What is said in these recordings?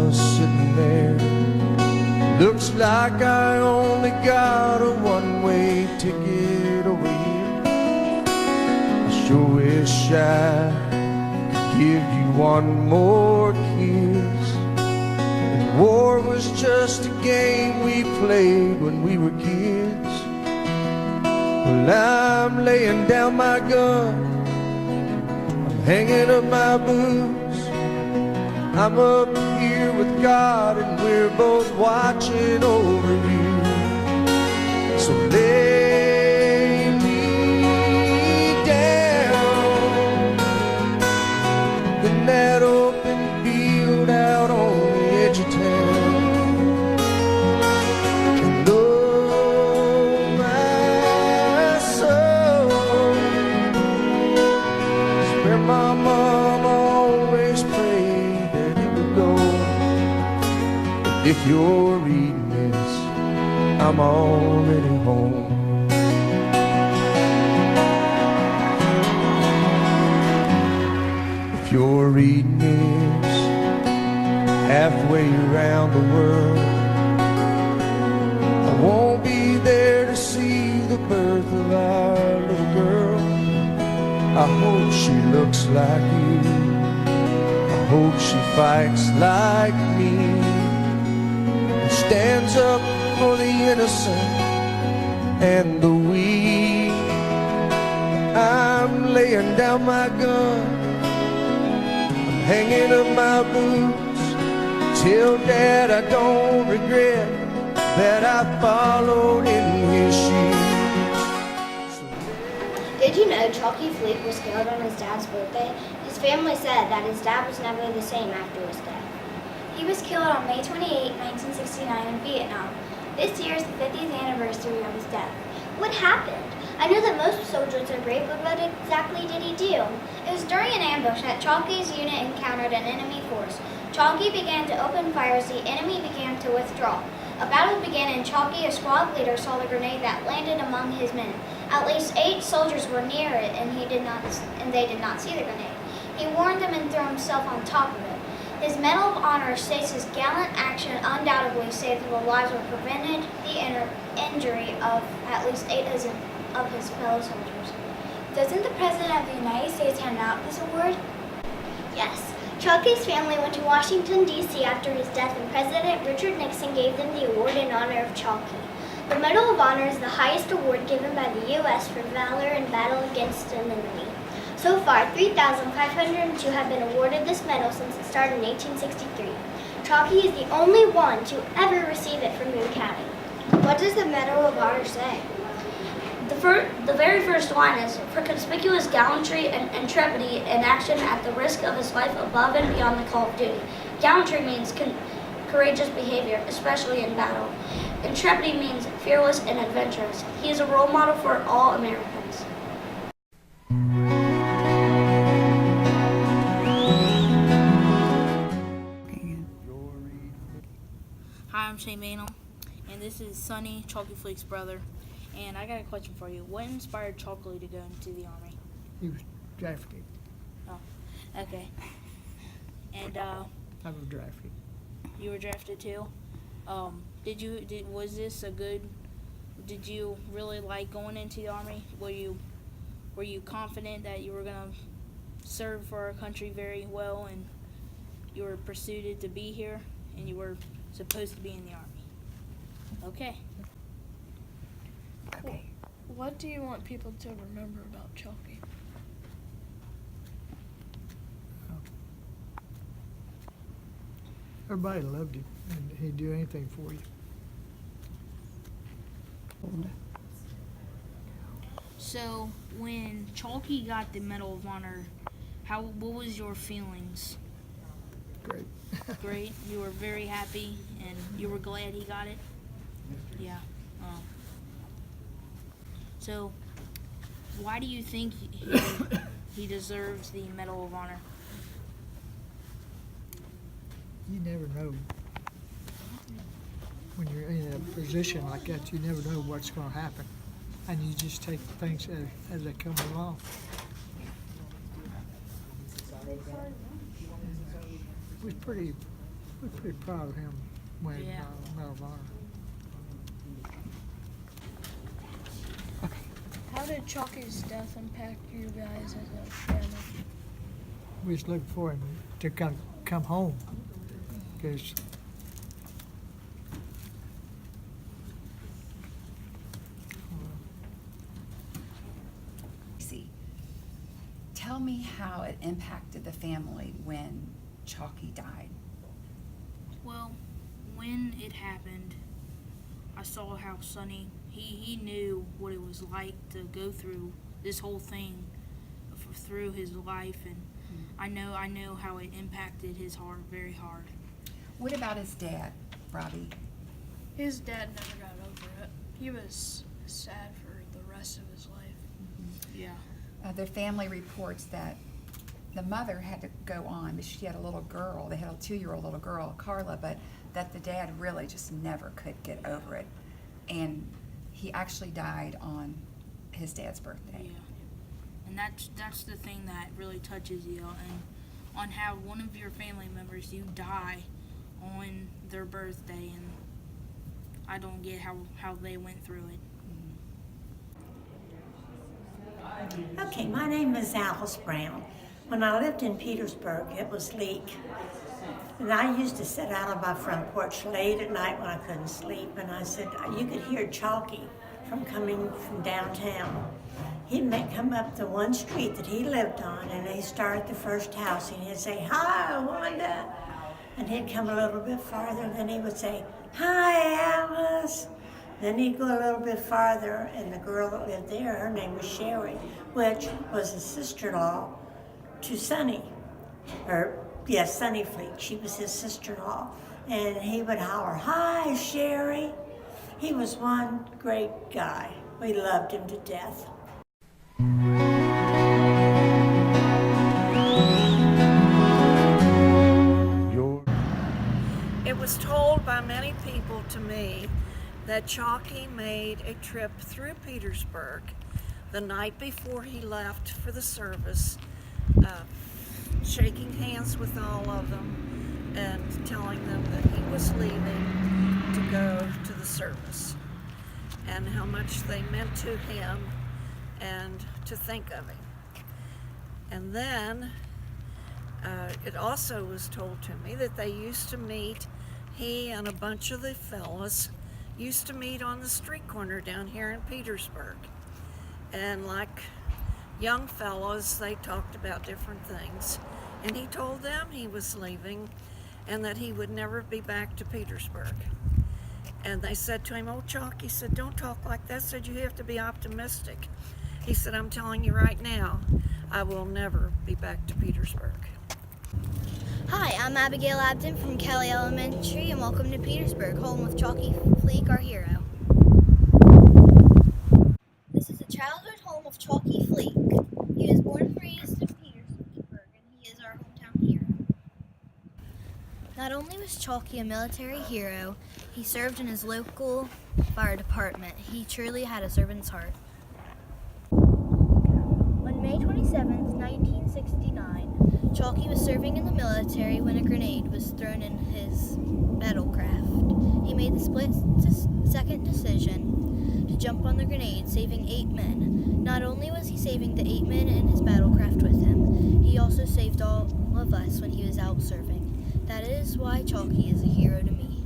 just sitting there. Looks like I only got a one-way ticket over here. I sure wish I could give you one more kiss. And war was just a game we played when we were kids. Well, I'm laying down my gun, I'm hanging up my boots. I'm up here with God and we're both watching over you. So lay me down in that open field out on the edge of town. And oh my soul, it's where my mama always prayed that it would go. But if you're reading this, I'm already home. If you're reading this halfway around the world, I won't be there to see the birth of our little girl. I hope she looks like you, I hope she fights like me, and stands up for the innocent and the weak. I'm laying down my gun, I'm hanging up my boots. Tell Dad I don't regret that I followed in his shoes. Did you know Chalkie Fleek was killed on his dad's birthday? His family said that his dad was never the same after his death. He was killed on May 28, 1969 in Vietnam. This year is the 50th anniversary of his death. What happened? I know that most soldiers are brave, but what exactly did he do? It was during an ambush that Chalkie's unit encountered an enemy force. Chalkie began to open fire as the enemy began to withdraw. A battle began and Chalkie, a squad leader, saw the grenade that landed among his men. At least 8 soldiers were near it and they did not see the grenade. He warned them and threw himself on top of it. His Medal of Honor states his gallant action undoubtedly saved the lives or prevented the injury of at least 8 of his fellow soldiers. Doesn't the President of the United States hand out this award? Yes. Chalkie's family went to Washington, D.C. after his death, and President Richard Nixon gave them the award in honor of Chalkie. The Medal of Honor is the highest award given by the U.S. for valor in battle against an enemy. So far, 3,502 have been awarded this medal since it started in 1863. Chalkie is the only one to ever receive it from Boone County. What does the Medal of Honor say? The very first line is, for conspicuous gallantry and intrepidity in action at the risk of his life above and beyond the call of duty. Gallantry means courageous behavior, especially in battle. Intrepidity means fearless and adventurous. He is a role model for all Americans. Hi, I'm Shane Manel, and this is Sonny, Chalkie Fleek's brother. And I got a question for you. What inspired Chalkie to go into the Army? He was drafted. Oh, okay. And I was drafted. you were drafted too. Did you really like going into the Army? Were you confident that you were gonna serve for our country very well, and you were pursued to be here, and you were supposed to be in the Army? Okay. Okay. What do you want people to remember about Chalkie? Everybody loved him, and he'd do anything for you. So when Chalkie got the Medal of Honor, what was your feelings? Great. Great. You were very happy, and you were glad he got it. Yeah. So, why do you think he deserves the Medal of Honor? You never know. When you're in a position like that, you never know what's going to happen. And you just take things as they come along. It was pretty We're pretty proud of him winning Yeah. Medal of Honor. How did Chalkie's death impact you guys as a family? We was looking for him to come home, because See, tell me how it impacted the family when Chalkie died. Well, when it happened, I saw how Sonny, he knew what it was like to go through this whole thing through his life, and I know how it impacted his heart very hard. What about his dad, Robbie? His dad never got over it. He was sad for the rest of his life. Yeah. The family reports that the mother had to go on, but she had a little girl. They had a 2-year-old little girl, Carla, but that the dad really just never could get over it. And he actually died on his dad's birthday. Yeah. And that's the thing that really touches you, and on how one of your family members, you die on their birthday, and I don't get how they went through it. Okay, my name is Alice Brown. When I lived in Petersburg, it was Leek. And I used to sit out on my front porch late at night when I couldn't sleep, and I said, you could hear Chalkie from coming from downtown. He'd come up the one street that he lived on, and he'd start at the first house, and he'd say, "Hi, Wanda." And he'd come a little bit farther, then he would say, "Hi, Alice." Then he'd go a little bit farther, and the girl that lived there, her name was Sherry, which was a sister-in-law to Sonny. Sonny Fleek. She was his sister-in-law. And he would holler, "Hi, Sherry." He was one great guy. We loved him to death. It was told by many people to me that Chalkie made a trip through Petersburg the night before he left for the service, shaking hands with all of them and telling them that he was leaving to go to the service, and how much they meant to him and to think of him. And then it also was told to me that they used to meet, he and a bunch of the fellas used to meet on the street corner down here in Petersburg. And like young fellows, they talked about different things. And he told them he was leaving and that he would never be back to Petersburg. And they said to him, "Oh, Chalk," he said, "don't talk like that." Said, "You have to be optimistic." He said, "I'm telling you right now, I will never be back to Petersburg." Hi, I'm Abigail Abden from Kelly Elementary, and welcome to Petersburg, home of Chalkie Fleek, our hero. This is the childhood home of Chalkie Fleek. He was born and raised in Petersburg, and he is our hometown hero. Not only was Chalkie a military hero, he served in his local fire department. He truly had a servant's heart. On May 27th, 1969, Chalkie was serving in the military when a grenade was thrown in his battlecraft. He made the split-second decision to jump on the grenade, saving 8 men. Not only was he saving the 8 men in his battlecraft with him, he also saved all of us when he was out serving. That is why Chalkie is a hero to me.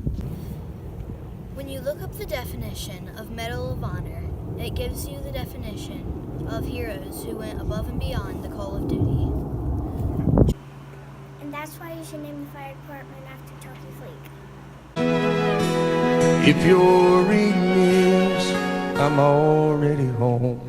When you look up the definition of Medal of Honor, it gives you the definition of heroes who went above and beyond the call of duty. And that's why you should name the fire department after Chalkie Fleek. If you're reading this, I'm already home.